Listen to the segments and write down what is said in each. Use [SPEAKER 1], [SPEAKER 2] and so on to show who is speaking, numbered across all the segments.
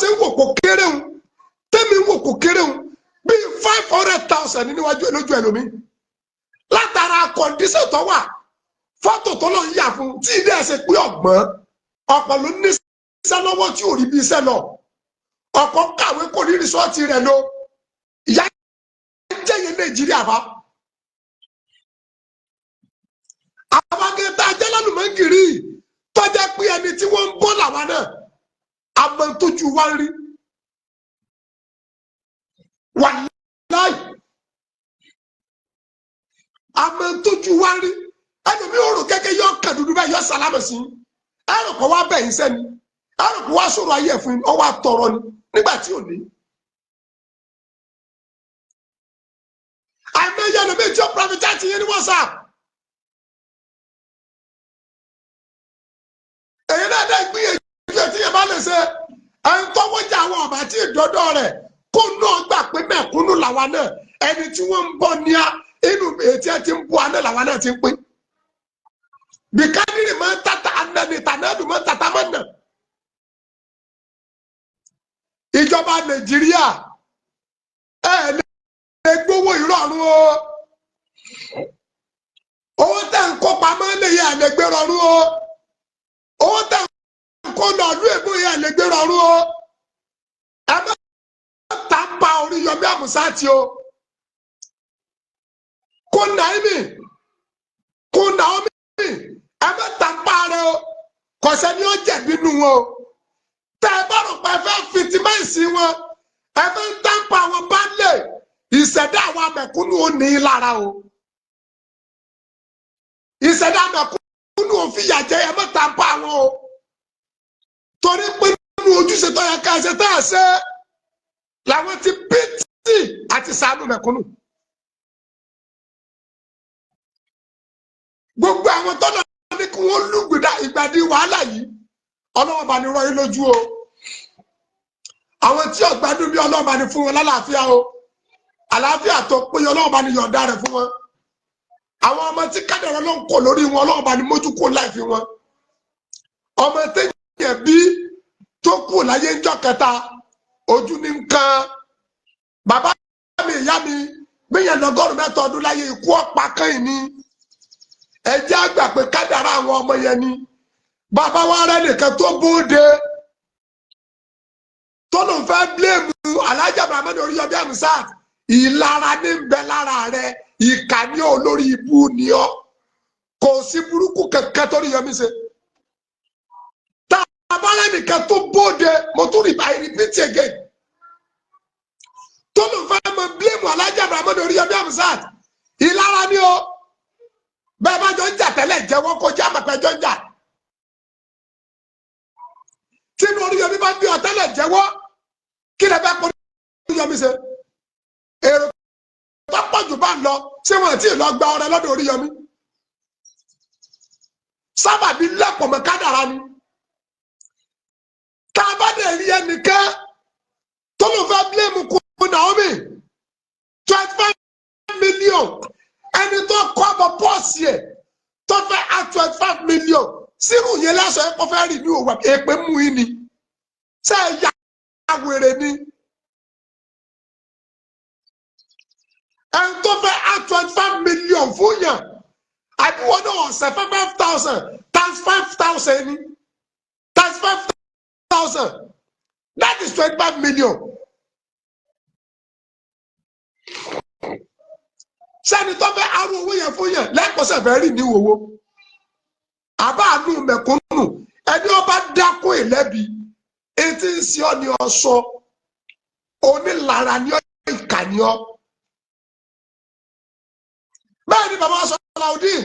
[SPEAKER 1] ṣe ń wò kó kéré ń tẹ́mi ń wò kó kéré ń bí 500,000 níwájú lójú ẹlòmí látara kọ̀ǹdíṣẹ̀ tó wà fọ́tò tó lọ yà fún tí ilé ẹ̀sẹ̀ pé ọ̀gbọ́n ọ̀pọ̀ ló ní iṣẹ́ lọ́wọ́ tí ò rí bí iṣẹ́ lọ ọ̀pọ̀ kàwé kò ní rìsọ́ọ̀tì rẹ̀ lọ ìyá jẹ́yẹ Nàìjíríà bá àwọn akẹ́kọ̀ọ́ ajẹ́lálùmọ́gìrì tó jẹ́ pé ẹni tí wọ́n ń bọ́ làwọn náà àmọ́ tójú wá ń rí wàláì àmọ́ tójú wá ń rí ẹlòmí òrò kẹ́kẹ́ yọ kàdúdú bá yọ sàlámù sí ẹrù kọ́ wá bẹ̀yìn sẹ́ni ẹrù kọ́ wá sọ̀rọ̀ ayé fún ọwọ́ àtọ̀rọ̀ ni nígbà tí ò ní. àìmọye ẹlòmí tí ó pàmìtà ti yẹn ní WhatsApp. èyí náà dẹ́ gbìyànjú tí yẹn bá lè ṣe ẹni tọ́wọ́jà àwọn ọ̀bà tí ìdọ́dọ̀ rẹ̀ kó náà gbà pé mẹ̀kúnnù làwa náà ẹni tí wọ́n ń bọ̀ ní inú ètí ẹ ti ń bọ̀ àná làwa náà ti ń pín. Bikadiri máa ń tata anani tanadu máa ń tata máa ń nà. Ìjọba Nàìjíríà lè gbowó ìrọ̀rùn o. Owó tẹ̀ ń kó pamọ́ lè yẹ àlẹ́gbẹ́ rọrùn o. Owó tẹ̀ ń kó lọ́ọ̀lù èbó yẹ àlẹ́gbẹ́ rọrùn o. Ẹ má ta pa Oríyọmí Àmúsátì o. Kó Naomi ẹ bẹ tàpá rẹ o kọsẹ ni ó jẹ̀bi nù wọn o tẹ ẹ bá rò pé ẹ fẹ́ fìtìmẹsì wọn ẹ fẹ́ ń tàpá wọn bá lè ìṣẹ̀dá àwọn amẹ̀kúnnù ò ní í lára o ìṣẹ̀dá amẹ̀kúnnù ò fi yà jẹ ẹ bẹ tàpá wọn o torí pé nínú ojúṣe tó yẹ ká ṣe tá a ṣe làwọn ti bìtì àti ṣàánú mẹ̀kúnnù gbogbo àwọn tọ́lọ̀ ní kí wọ́n lùgbìdá ìgbàdí wàhálà yìí Ọlọ́run bá ní rọ yín lójú o àwọn tí ọ̀gbádùn bí Ọlọ́run bá ní fún wọn lálàáfíà o àlàáfíà tó péye Ọlọ́run bá ní yọ̀ǹda rẹ̀ fún wọn àwọn ọmọ tí kádàrá ló ń kó lórí wọn Ọlọ́run bá ní mójú kó láìfi wọn ọmọ téèyàn bí tó kù láyé ńjọ́ kẹta ojú ní nǹkan bàbá mi ìyá mi gbìyànjú 100 ọdún láyé ikú ọ̀pá kan ní ẹ jẹ́ àgbà pé kádàrá àwọn ọmọ yẹn ni bàbá wa rẹ nìkan tó bóde tó ló ń fẹ́ bíléèmù Alhaji Abdulrahman Oríyọmí Hamzat ìlara ní bẹ lára rẹ ìkànnì olórí ibú ni ọ kò sí burúkú kẹkẹ tó rí Yọmí ṣe tá a bá rẹ nìkan tó bóde mo tún rí I repeat again tó ló ń fẹ́ mọ bíléèmù Alhaji Abdulrahman Oríyọmí Hamzat ìlara ni ọ. Bẹ́ẹ̀ bá jọ ń jà tẹ́lẹ̀ jẹ́wọ́ kó jẹ́ àmọ̀pẹ́jọ́ ń jà. Tí inú Oríyọmí bá bí ọ tẹ́lẹ̀ jẹ́wọ́ kí lè bá pọ̀ Oríyọmí ṣe. Èrò tó pọ̀ jù bá ń lọ ṣé wọ́n ti lọ gba ọrẹ lọ́dọ̀ Oríyọmí. Sábàbí lẹ́pọ̀ mọ́ kádàrá ni. Tá a bá dẹ̀ rí ẹnìkan tó ló fẹ́ bílẹ̀mù kú Naomi 25 million. Ẹni tó kọ́ ọmọ pọ́ọ̀sì ẹ̀ tó fẹ́ á 25 million sírù yẹn lásán ẹ̀ kọ́ fẹ́ rí ní òwò èpè mú yín ni ṣé ẹ yá wèrè ni ẹni tó fẹ́ á 25 million fún yàn àbí wọn náà ọ̀sẹ̀ fẹ́ 5,000 times 5,000 ni times 5,000 that is 25 million. Sẹ́ni tó fẹ́ arú owó yẹn fún yẹn lẹ́kọ̀ọ́sẹ̀ fẹ́ rí ní owó àbá àánú mẹ̀kúnnù ẹni ọba dákún ìlẹ́bi etí ń sí ọ ní ọsọ onílara ní ọ ìkà ní ọ. Bẹ́ẹ̀ ni bàbá Salaudeen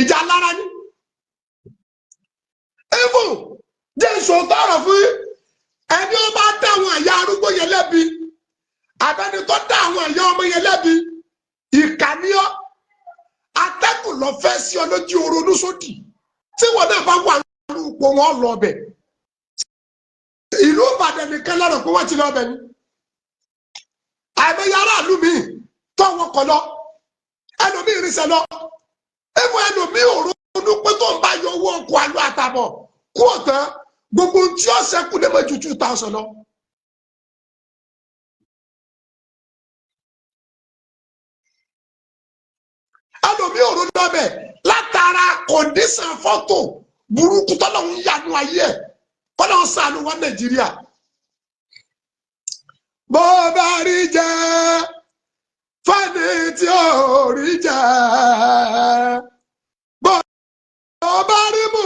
[SPEAKER 1] ìjà lára ní. Efu jẹ́ ìṣòótọ́ ọ̀rọ̀ fún ẹni ọba dá àwọn ẹ̀yà arúgbó yẹn lẹ́bi àbẹ́ni tó dá àwọn ẹ̀yà ọmọ yẹn lẹ́bi. Ìkànnìọ́ atẹ́kùn lọ fẹ́ sí ọ lójú oronú sódì tí wọn náà bá wà nínú ipò wọn lọ bẹ̀ ìlú Ìbàdàn nìkan lọ́rọ̀ pé wọ́n ti lọ bẹ̀ ni àìmọye aráàlú mi tó wọn kọ lọ ẹlòmíì ìrìnsẹ̀ lọ ẹ̀fọ́ ẹlòmíì òronú pé tó ń bá yọ owó ọkọ̀ àlọ́ àtàbọ̀ kú ọ̀tán gbogbo tí ó ṣẹ́kù lè mọ ju 2000 lọ. ẹlòmíì ò ronú ọbẹ̀ látara kọ̀ǹdíṣàn fọ́tò burúkú tọ́lọ́hún yanu ayé ẹ̀ kọ́lọ́hún ṣàánú wọn Nàìjíríà. bó bá rí jẹ fani tí ò rí jẹ bó bá rí mú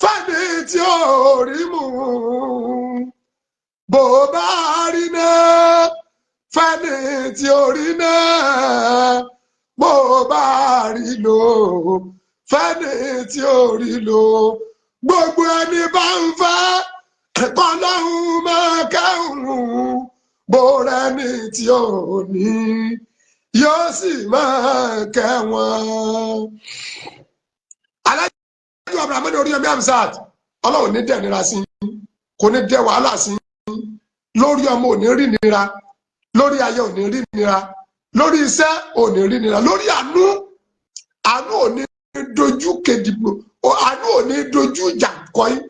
[SPEAKER 1] fani tí ò rí mú bó bá rí náà fani tí ò rí náà bó bá rí lò fani tí ò rí lò gbogbo ẹni bá ń fẹ́ kọ́lọ́hún máa kẹ́hùn bóra ní tí ò ní yóò sì máa kẹ́ wọn. alájọ Abrahamu Oríyọmí Hamzat ọlọ́run ní dẹ̀ nira sí kò ní dẹ̀ wàhálà sí lórí ọmọ ò ní rí nira lórí ayé ò ní rí nira lórí iṣẹ́ ò ní rí nira lórí àánú ò ní dojú kedìgbò àánú ò ní dojú ìjà kọyín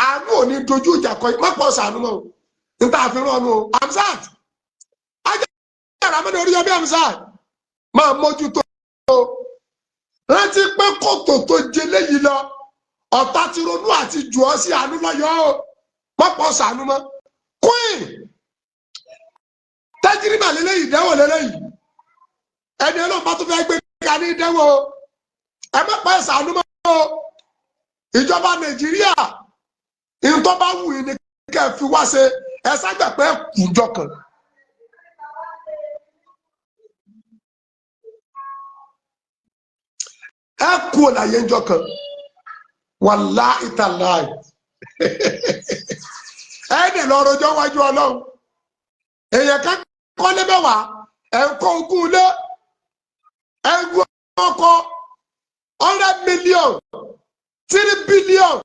[SPEAKER 1] àánú ò ní dojú ìjà kọyín má pọ̀ sànú mọ́ o níta àfihàn ọ̀nù o Hamzat ajá Abrahamu Oríyọmí Hamzat máa mójútó rántí pé kòtò tó jẹ léyìí lọ ọ̀tá ti ronú àti jù ọ́ sí àánú lọ́yọ́ o má pọ̀ sànú mọ́ queen tẹ́jìrìmà lélẹ́yìí dẹ́wọ̀ lélẹ́yìí ẹni ọlọ́pàá tó fẹ́ gbé ká ní dẹ́wọ̀ ẹ má pẹ́ sànú mọ́ o ìjọba Nàìjíríà ìtọ́ bá wù ní kẹ́ fi wá ṣe ẹ ságbà pé kùjọ kan. ẹ kú òláyé ńjọ kan wàláhì tàláhì ẹ dẹ̀ lọ rojọ́ wájú Ọlọ́run èèyàn kan kọ́lé mẹ́wàá ẹ̀ ń kọ́ ogún ilé ẹ̀ ń gbọ́ ọkọ̀ 100 million 3 billion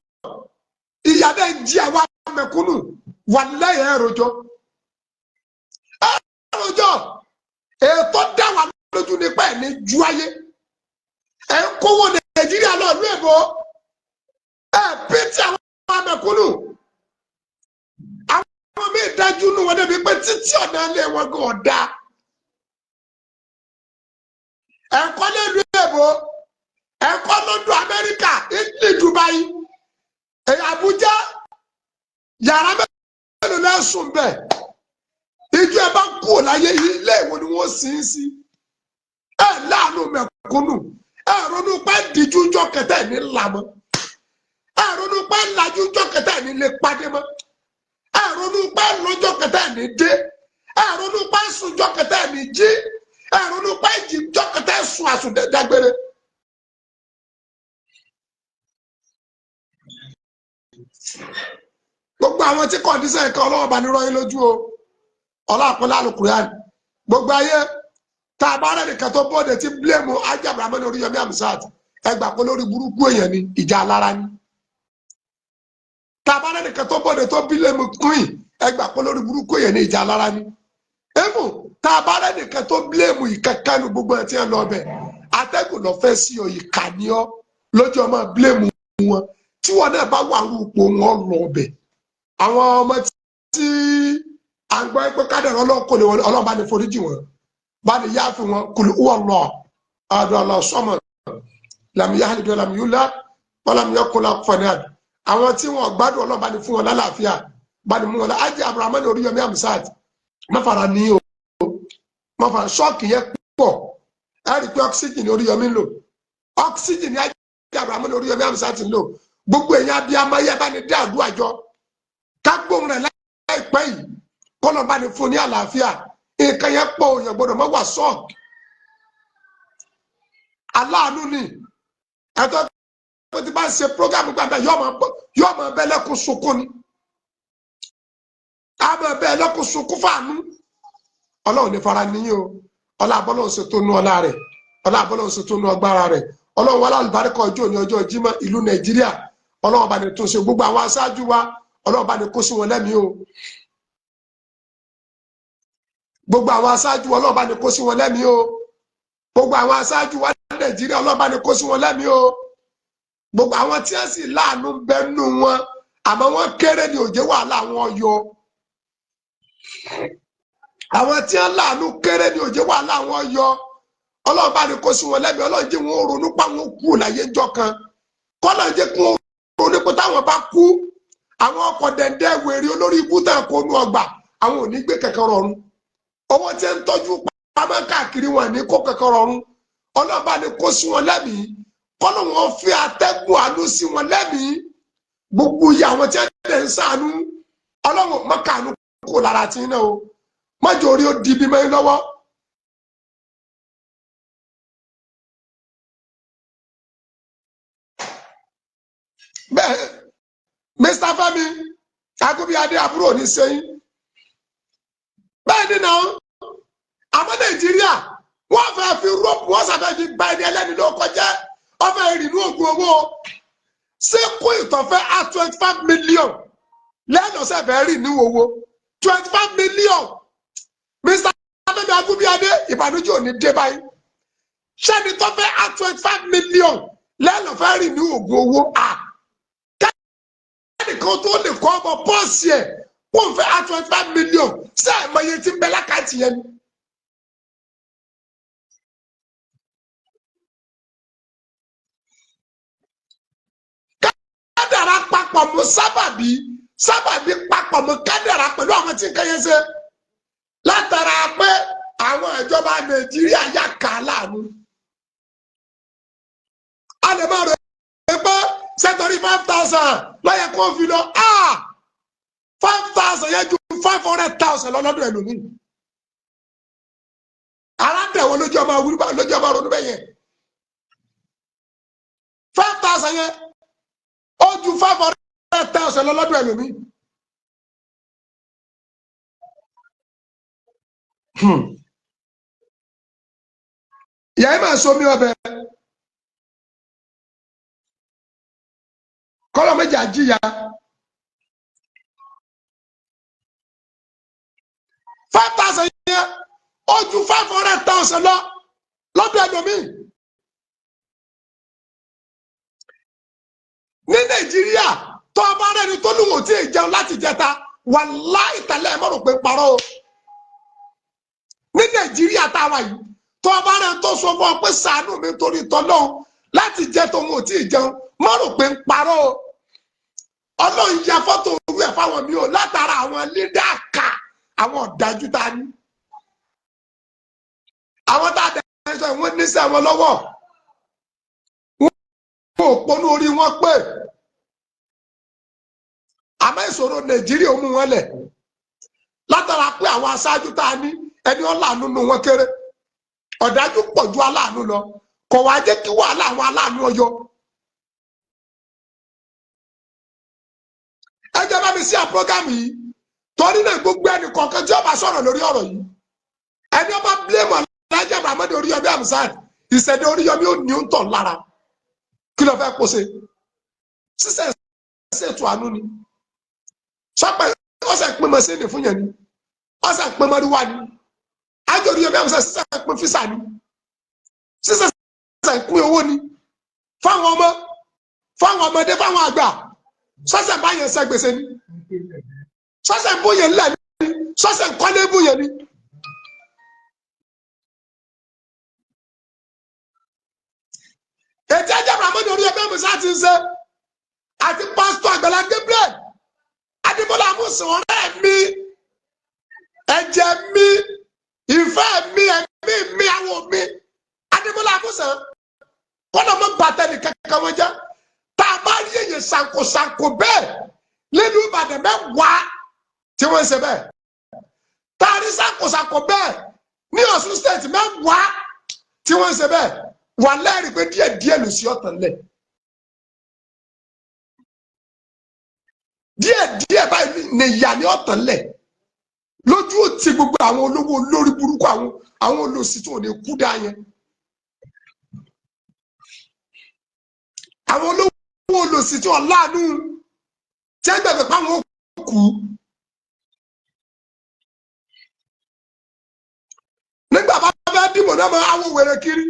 [SPEAKER 1] ìyá náà jí àwa mẹ̀kúnnù wàláhì ẹ̀ rojọ́ ètò dá wà lójú nípa ẹ̀ ní ju ayé ẹ̀ ń kówó Nàìjíríà lọ ìlú èbó ẹ̀ pété àwọn mẹ̀kúnnù àwọn míì dájú nù wọn débi pé títí ọ̀nà ilé wọn gan ọ̀dà ẹ̀kọ́ nílùú èbó ẹ̀kọ́ lọ́dún Amẹ́ríkà Italy Dubai Abuja yàrá mélòó náà sùn bẹ́ẹ̀ ìjọ ẹ bá kú láyé ilé ìwọ ni wọ́n sì ń sí ẹ láàánú mẹ̀kúnnù ẹ ronú pé díjú jọ kẹtẹ ní lamọ ẹ ronú pé lajú jọ kẹtẹ ní lè padé mọ ẹ ronú pé lọ́jọ́ kẹtẹ ní dé ẹ ronú pé sùnjọ́ kẹtẹ ní jí ẹ ronú pé jíjọ́ kẹtẹ sùn àsùndẹ̀dágbére. gbogbo àwọn tí kọ̀ǹdíṣàn ẹ̀ka ọlọ́wọ́ bá ní rọ́yìn lójú o ọlọ́àpọ̀lá Al-Qur'an gbogbo ayé tá a bá rẹ̀ nìkan tó bóde tí bílẹ̀mù ajá Abrahamu Oríyọmí Hamzat ẹgbà pé lórí burúkú èèyàn ni ìjà alára ni tá a bá rẹ̀ nìkan tó bóde tó bílẹ̀mù queen ẹgbà pé lórí burúkú èèyàn ni ìjà alára ni èmù tá a bá rẹ̀ nìkan tó bílẹ̀mù ìkankanú gbogbo ẹ̀ tí ẹ lọ bẹ̀ atẹ́gùn lọ fẹ́ sí ọ ìkànnì ọ lójú ọmọ bílẹ̀mù wọn tí wọn náà bá wà rúpò wọn lọ bẹ̀ àwọn ọmọ tí à ń gbọ́ pé kádàrá ọlọ́kọ̀ lè wọlé ọlọ́ba ní foríjì wọn bá ní yá fi wọn kùlù wọlọ àdùn àlọ sọmọ làmìyá àlejò làmìyúlá wọn làmìyá kọlá fọnàd àwọn tí wọn gbádùn ọlọ́ba ní fún wọn lálàáfíà bá ní mú wọn Ajé Abrahamu Oríyọmí Hamzat mọ́fàrà ní o mọ́fàrà ṣọ́ọ̀kì yẹn pọ̀ ẹ rí i pé oxygen ní Oríyọmí ń lò oxygen ní Ajé Abrahamu Oríyọmí Hamzat ń lò gbogbo èèyàn abiyamọ yẹ bá ní dé àdúrà jọ kágbóhùn rẹ láìpẹ́ yìí kọ́nà bá ní fún ní àlàáfíà nǹkan yẹn pọ̀ òyìn gbọ́dọ̀ mọ́ wà sọ́ọ̀kì aláàánú ni ẹ̀tọ́ tó ti bá ń ṣe prógámù gbàgbà yóò máa bẹ́ lẹ́kùn sunkún ni a máa bẹ́ lẹ́kùn sunkún fàánú ọlọ́run ní fara níyìn o ọlá àbọ́lọ́run ṣe tó nú ọlá rẹ̀ ọlá àbọ́lọ́run ṣe tó nú ọgbára rẹ̀ ọlọ́run wà lálùbáríkà ọjọ́ ní ọjọ́ Jímọ̀ ìlú Nàìjíríà ọlọ́run bá ní tó ṣe gbogbo àwọn aṣáájú wa ọlọ́run bá ní kó sí wọn lẹ́mìí o gbogbo àwọn aṣáájú ọlọ́run bá ní kó sí wọn lẹ́mìí o gbogbo àwọn aṣáájú wa Nàìjíríà ọlọ́run bá ní kó sí wọn lẹ́mìí o gbogbo àwọn tí wọ́n sì láàánú bẹ́nu wọn àmọ́ wọ́n kéré ní òjé wàhálà wọn yọ àwọn tí wọ́n láàánú kéré ní òjé wàhálà wọn yọ Ọlọ́run bá ní kó sí wọn lẹ́bi Ọlọ́run jẹ́ wọn ronú pa wọn kú láyé ńjọ́ kan kọ́lọ̀ jẹ́ kí wọ́n ronú pé táwọn bá kú àwọn ọkọ̀ dẹ̀ndẹ́ wèrè olórí ibú tẹ̀ kó nu ọgbà àwọn ò ní gbé kẹ̀kẹ́ rọrùn owó tí ń tọ́jú pamọ́ káàkiri wọn ní kó kẹ̀kẹ́ rọrùn Ọlọ́run bá ní kó sí wọn lẹ́mìí kọ́lọ̀ wọn fi atẹ́gùn àánú sí wọn lẹ́mìí gbogbo iye àwọn tí wọ́n lè ń ṣàánú Ọlọ́run mọ́kànú kò lára tí ń náà o mọ́jọ orí ó di bí mẹ́rin lọ́wọ́. bẹ́ẹ̀ Mr. Fẹ́mi Akúbíadé àbúrò ní sẹ́yìn bẹ́ẹ̀ ni náà àmọ́ Nàìjíríà wọ́n fẹ́ fi rọ́pù wọ́n sàfẹ́ fi gba ẹni ẹlẹ́ni ló kọjá wọ́n fẹ́ rìnnú ògùn owó ṣé kó ìtọ́fẹ́ á 25 million lẹ́nu ọ̀sẹ̀ fẹ́ rìn ní owó 25 million Mr. Fẹ́mi Akúbíadé ìbànújẹ́ ò ní dé báyìí ṣẹ́ni tọ́fẹ́ á 25 million lẹ́nu fẹ́ rìn ní ògùn owó kan tó lè kọ́ ọmọ pọ́ọ̀sì ẹ̀ wọ́n fẹ́ á 25 million ṣé àìmọye tí ń bẹ lákàtì yẹn ni. kádàrá papọ̀ mọ́ sábàbí papọ̀ mọ́ kádàrá pẹ̀lú àwọn tí ń kẹ́yẹ́ ṣe látara pé àwọn ìjọba Nàìjíríà yà ká láàánú. a lè máa rẹ̀ pé sẹ́tọ̀rí 5,000 lọ́yẹ̀ kó fi lọ 5,000 yẹn ju 500,000 lọ́lọ́dún ẹlòmíì aládẹ̀wọ̀ lójú ọmọ wúrúbà lójú ọmọ ronú bẹ́yẹn 5,000 yẹn ó ju 500,000 lọ́lọ́dún ẹlòmíì. ìyá yìí máa somi ọbẹ̀ kọ́lọ̀ méjì àjíyà 5,000 yẹn ó ju 500,000 lọ́dún ẹlòmíì. ní Nàìjíríà tó o bá rẹ́ni tó lùwọ̀n tí ì jẹun láti jẹta wàláhì tẹ́lẹ̀ ẹ̀ mọ̀rò pé parọ́ o. ní Nàìjíríà tá a wà yìí tó o bá rẹ́ni tó sọ fún ọ pé ṣàánú mi torí tọ́lọ́hún láti jẹ tòun ò tí ì jẹun mọ̀rò pé parọ́ o. Ọlọ́run ya fọ́tò òru ẹ̀ fáwọn mi ò látara àwọn lídà ká àwọn ọ̀dájú ta ní. àwọn tá a dẹ̀ sọ ìwọ́n níṣẹ́ wọn lọ́wọ́ wọn ò ponú orí wọn pé àmọ́ ìṣòro Nàìjíríà ó mú wọn lẹ̀ látara pé àwọn aṣáájú tá a ní ẹni ọ̀làánú nu wọn kéré ọ̀dájú pọ̀ ju aláàánú lọ kò wá jẹ́ kí wàhálà àwọn aláàánú ọyọ. ẹjẹ bá mi sí àpọ́gámù yìí torí náà gbogbo ẹnì kọ̀ọ̀kan tí ó bá sọ̀rọ̀ lórí ọ̀rọ̀ yìí ẹni ọba blame Alhaji Muhammad Oríyọmí Hamzat ìṣẹ̀dẹ̀ Oríyọmí ò ní ń tọ̀ lára kí ló fẹ́ kó ṣe ṣíṣẹ́ ṣètò àánú ni sọpẹ́ ọ̀sẹ̀ pín mọ́ sí ní fún yẹn ni ọ̀sẹ̀ pín mọ́ríwá ni Alhaji Oríyọmí Hamzat ṣíṣẹ́ pín físà ni ṣíṣẹ́ pín owó ni fáwọn ọmọ fáwọn ọmọdé fáwọn àgbà sọ́sẹ̀ bá yẹn sẹ́ gbèsè ni sọ́sẹ̀ bó yẹn lẹ̀ ni sọ́sẹ̀ kọ́lé bó yẹn ni. ètò ẹ̀jẹ̀ Muhammad Oríyọmí Hamzat ti ń ṣe àti pásítọ̀ Àgbàlá Gabriel Adébọ́lá Amusan ọ̀rẹ́ mi ẹ̀jẹ̀ mi ìfẹ́ mi ẹ̀mí mi àwọn mi Adébọ́lá Amusan kọ́nà mọ́ bàtẹ́ nìkan kankan wọ́n jẹ́ tá a bá rí èyàn ṣàǹkóṣàǹkó bẹ́ẹ̀ nínú Ìbàdàn mẹ́wàá tí wọ́n ń ṣe bẹ́ẹ̀ tá a rí ṣàǹkóṣàǹkó bẹ́ẹ̀ ní Ọ̀ṣun state mẹ́wàá tí wọ́n ń ṣe bẹ́ẹ̀ wà lẹ́rìí pé díẹ̀díẹ̀ ló sí ọ̀tàn lẹ̀ díẹ̀díẹ̀ báyìí ní ìyá ní ọ̀tàn lẹ̀ lójú òtí gbogbo àwọn olówó olórí burúkú àwọn olòṣì tí wọ́n lè kú dá yẹn àwọn olówó olòṣì tí wọ́n láàánú tí ẹ gbẹ̀gbẹ̀ páwọn kú nígbà bá fẹ́ dìbò náà máa àwọn wèrè kiri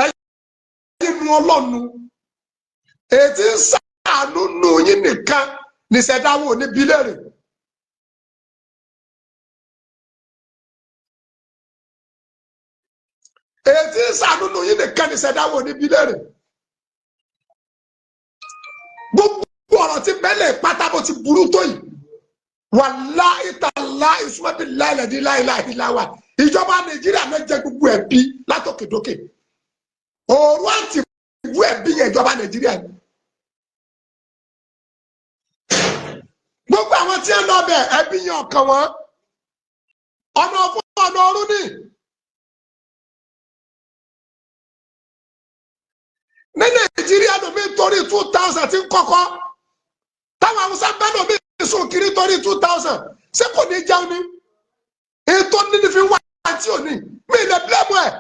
[SPEAKER 1] ẹ̀yìn nu ọlọ́nu ètí ń ṣàánú nù yín nìkan nìṣẹ̀dáwò ní bílẹ̀rì. ètí ń ṣàánú nù yín nìkan nìṣẹ̀dáwò ní bílẹ̀rì. gbogbo ọ̀rọ̀ tí bẹ́lẹ̀ pátá bó ti burú tó yìí wàláhì tàláhì ìsúnmọ́bí láìlẹ̀dí láìláìláwà ìjọba nàìjíríà náà jẹ gbogbo ẹ̀bí látòkèdókè òru àti ìbú ẹ̀bí yẹn ìjọba nàìjíríà ni. gbogbo àwọn tí ń lọ bẹ ẹbí yẹn ọkàn wọn ọ̀nà fún ọ̀nà ọ̀run ni. ní nàìjíríà lómi torí 2000 ti ń kọ́kọ́ táwọn haúsá bá lómi sùn kiri torí 2000 ṣé kò ní jẹun ni ètò níní fi wá àti òní mi lè bílẹ̀mù ẹ̀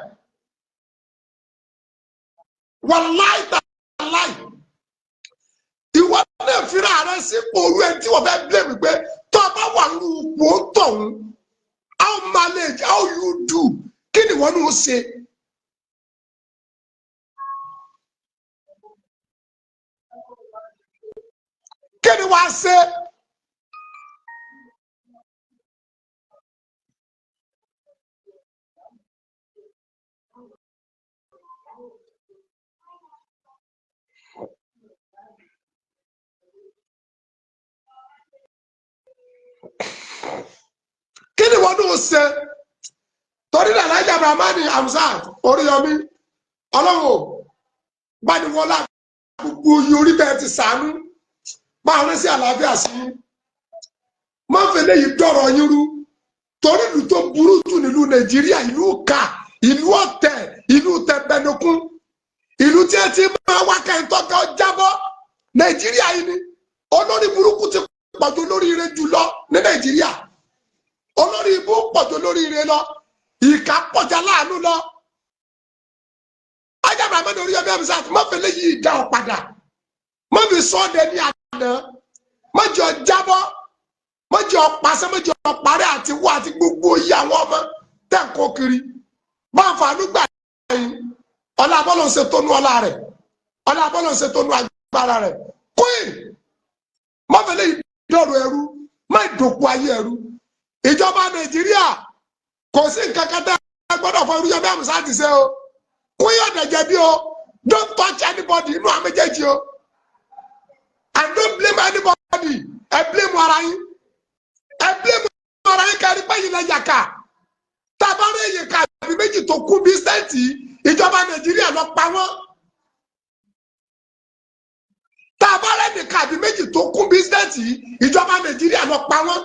[SPEAKER 1] wàláì tàláì ìwọ náà fira rẹ sí òru ẹ tí wọ́n fẹ́ bílẹ̀mù pé tó o bá wà ní ipò tọ̀hún how manage how you do kí ni wọ́n ní ó ṣe. kí ni wàá ṣe. kí ni wọ́n ní ó ṣe torí náà Alhaji Abdulrahman Hamzat Oríyọmí ọlọ́wọ́ gbaniwọlá gbogbo iye orí bẹ́ẹ̀ ti sànú máa rán sí àlàáfíà sí máa ń fẹlẹ́ yìí dọ̀rọ̀ yín rú torí ìlú tó burú jù nílùú nàìjíríà ìlú ká ìlú ọ̀tẹ̀ ìlú tẹ̀bẹ̀nukún ìlú tí ẹ ti máa wá kẹ́ńtọ́ká jábọ́ nàìjíríà yìí ni olórí burúkú ti pọ̀jù lórí ire jùlọ ní nàìjíríà olórí ibú pọ̀jù lórí ire lọ ìkà pọ̀jà láàánú lọ. Alhaji Abdulrahman Oríyọmí Hamzat má fẹlẹ́ yìí dá ọ padà má fi sọ́ọ̀dẹ̀ ní àná má jẹ́ ọ jábọ́ má jẹ́ ọ pàṣẹ má jẹ́ ọ parẹ́ àti wọ́ àti gbogbo iye àwọn ọmọ tẹ̀ ń kó kiri bá ń fanú gbà yín ọlá abọ́lọ̀ ń ṣe tónú ọlá rẹ̀ ọlá abọ́lọ̀ ń ṣe tónú agbára rẹ̀ queen má fẹlẹ́ yìí dọ̀rọ̀ ẹrú má ìdòkú ayé ẹrú ìjọba nàìjíríà kò sí nǹkan kan tẹ́ ẹ gbọ́dọ̀ fọ Oríyọmí Hamzat ṣe o queen ọ̀dẹ̀jẹ̀ bí o don't touch anybody inú àmì méjèèjì o. And don't blame anybody. I blame Warayin. I blame Warayin kárí pé yìí lẹ yàkà. Tabaré yìí ká àbí méjì tó kú bí sẹ́ǹtì ìjọba Nàìjíríà lọ pa wọ́n. Tabaré nìkan àbí méjì tó kú bí sẹ́ǹtì ìjọba Nàìjíríà lọ pa wọ́n.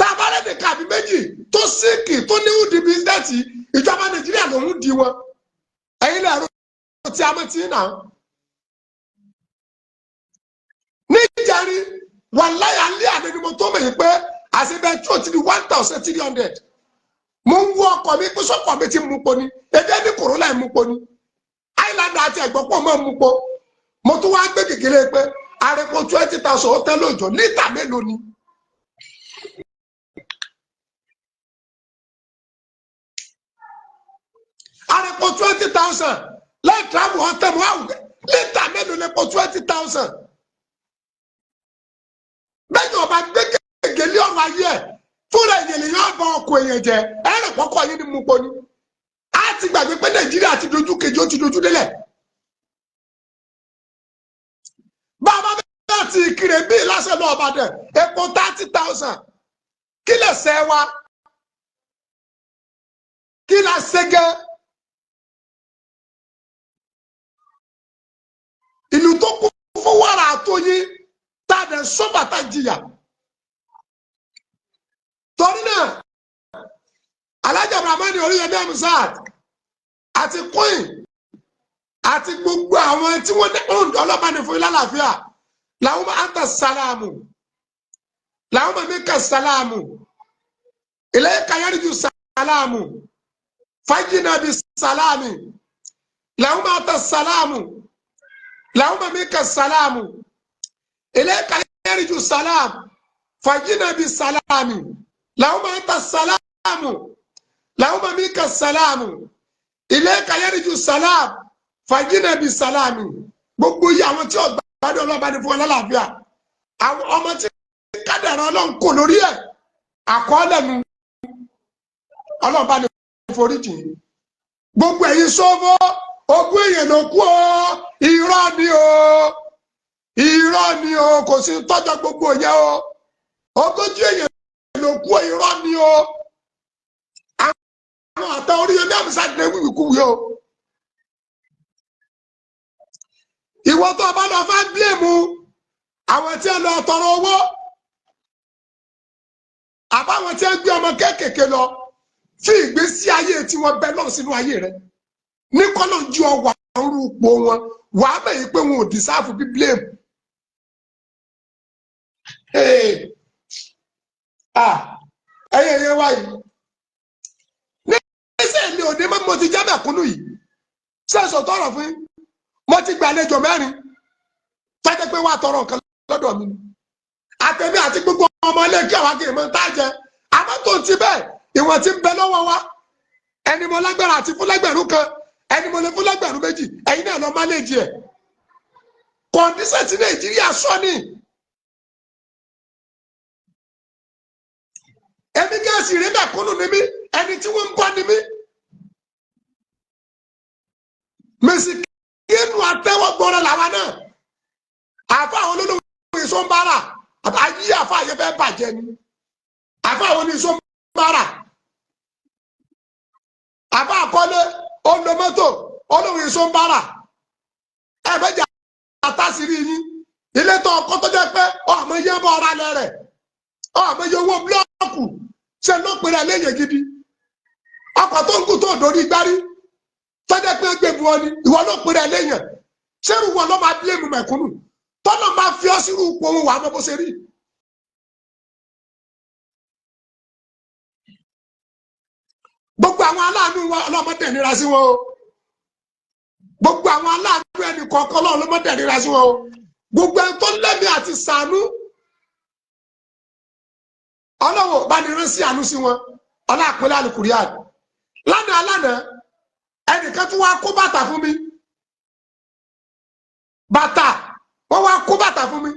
[SPEAKER 1] Tabaré nìkan àbí méjì tó síkì tó níwù di bí sẹ́ǹtì ìjọba Nàìjíríà ló ń di wọn. Ẹ̀yin lẹ́rú tí a mọ̀ tí ń nà. Níjàrí wàláyà alẹ́ àná ni mo tó mọ̀ yìí pé àṣebẹ̀ tí o ti di 1300 mo ń wọ ọkọ̀ mi pé sọ́kọ̀ mi ti mú po ni ebi ẹni Corolla mú po ni Highlander àti ẹ̀gbọ́pọ̀ mọ́ mú po mo tún wá gbé kékeré pé arẹ́pọ̀ 20,000 ó tẹ́ lóòjọ́ lítà mélòó ni. Arẹ́pọ̀ 20,000 lẹ́yìn travel hotel mo wá lítà mélòó lẹ́pọ̀ 20,000. Bẹ́ẹ̀ni ọba gbé gègélé ọ̀rọ̀ ayé ẹ̀ fúnra ìyẹlẹ yóò bọ ọkọ̀ èèyàn jẹ ẹ̀rọ pọ̀kọ̀ yín ni mú pọ̀ ni. A ti gbàgbé pé Nàìjíríà ti dojú kejì ó ti dojú délẹ̀. Bàbá bẹ́ẹ̀ ti kiri bíi lásán náà ọba dẹ̀ epo 30,000 kí lè sẹ́ wa kí lè ṣẹ́gẹ́. Ìlú tó kún fún wàrà àtọyín tàdé sọ́bàtà jìyà torí náà Alhaji Abdulrahman Oríyọmí Hamzat àti queen àti gbogbo àwọn tí wọ́n ní ọlọ́pàá ní fún ilé àlàáfíà làwọn máa ń tà sálámù làwọn máa ń kà sálámù ilé kayari ju sálámù fàjìnà bí sálámù làwọn máa tà sálámù làwọn máa ń kà sálámù. إليك يرج السلام فجنا بالسلام لهم أنت السلام لهم منك السلام إليك يرج السلام فجنا بالسلام gbogbo yìí àwọn tí ọgbàdún ọlọ́ba ní fún wọn lálàáfíà àwọn ọmọ tí kádàrá ọlọ́run kò lórí ẹ̀ àkọọ́lẹ̀ nu ọlọ́ba ní foríjì gbogbo ẹ̀yin sọ́fọ́ ogún èèyàn ló kú o irọ́ ni o irọ́ ni o kò sí tọ́jọ́ gbogbo yẹn o ogójì èèyàn ló kú o irọ́ ni o àwọn àtọ orí yẹn ní àmì sáà ní wíwíkúwí o. ìwọ tó bá lọ fẹ́ bílẹ̀mù àwọn tí ń lọ tọrọ owó àbáwọn tí ń gbé ọmọ kéékèèké lọ fi ìgbésí ayé tí wọ́n bẹ náà sínú ayé rẹ ní kọ́nà ju ọwà orúkọ wọn wà á bẹ̀yìn pé wọn ò dìsáàfù bí bílẹ̀mù. ẹyẹ yẹn wáyé ní ẹsẹ̀ mi ò ní mọ́ mo ti jẹ́ mẹ̀kúnnù yìí sẹ́sọ̀ tọrọ fún yín mo ti gbàlejò mẹ́rin tọ́jẹ́ pé wà á tọrọ nǹkan lọ́dọ̀ mi àtẹ̀mí àti gbogbo ọmọ ilé kí àwọn akéèmọ tá a jẹ àmọ́ tó ti bẹ́ẹ̀ ìwọ̀n ti ń bẹ lọ́wọ́ wa ẹni mo lágbára àti fún lẹ́gbẹ̀rún kan ẹni mo lè fún lẹ́gbẹ̀rún méjì ẹ̀yin náà lọ mánéjì ẹ̀ kọ̀ǹdíṣẹ̀ tí Nàìjíríà sọ ni èmi gẹ̀ẹ́sì rí mẹ̀kúnnù ni mí ẹni tí wọ́n ń bọ́ ni mí mèsì inú àtẹ́wọ́ gbọ́rọ̀ làwọn náà àfa àwọn olólùwò ìsọ́nbára ayé àfa àyè fẹ́ bàjẹ́ ni àfa àwọn oníṣọ́nbára àfa àkọlé olómọ́tò olówó ìsọ́nbára ẹ̀fẹ́jà àtàsírí yín ilé tó ọkọ́ tó jẹ́ pé ọmọ yẹ bọ́ ọ̀rá lẹ́rẹ̀ ọmọ yẹ owó búlọ́ọ̀kù ṣe ló pèrè léyè gidi ọkọ̀ tó ń kú tó dórí gbárí tọ́jẹ́ pé gbé bu ọ ni ìwọ ló pèrè léyè ṣérù wọn ló máa bílẹ̀mù mẹ̀kúnnù tọ́nà máa fi ọ́ sírú ipò òun wà á mọ́ bó ṣe rí. gbogbo àwọn aláàánú wa ọlọ́mọdé nira sí wọn o gbogbo àwọn aláàánú ẹnì kọ̀ọ̀kan ọlọ́mọdé nira sí wọn o gbogbo ẹni tó lẹ́mìí àti sànú ọlọ́wọ́ bá ní rán sí àánú sí wọn ọlọ́àpẹ́lẹ́ àlùkùrìyà lánàá ẹnìkan tún wá kó bàtà fún mi bàtà wọ́n wá kó bàtà fún mi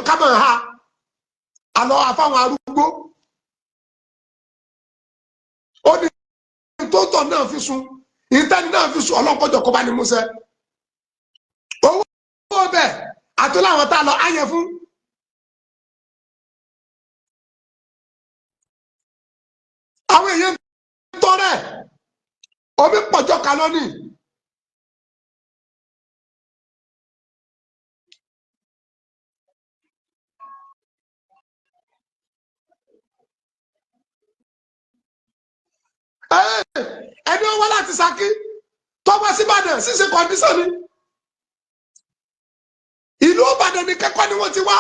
[SPEAKER 1] ká mọ̀ ha àlọ́ àfáwọn arúgbó ó ní tóótọ́ náà fi sun ìtẹ́ni náà fi sun ọlọ́kọ́jọ́ kó bá ní músẹ́ owó bẹ́ẹ̀ àtúláwọn tá a lọ áyẹ fún àwọn èèyàn tọrẹ omi pọ̀jọ́ kalọ́nì. ẹni ó wá láti Ṣakí tó wá sí Ìbàdàn ṣíṣe kọndíṣàn ni ìlú Ìbàdàn ní kẹ́kọ̀ọ́ ni wọ́n ti wá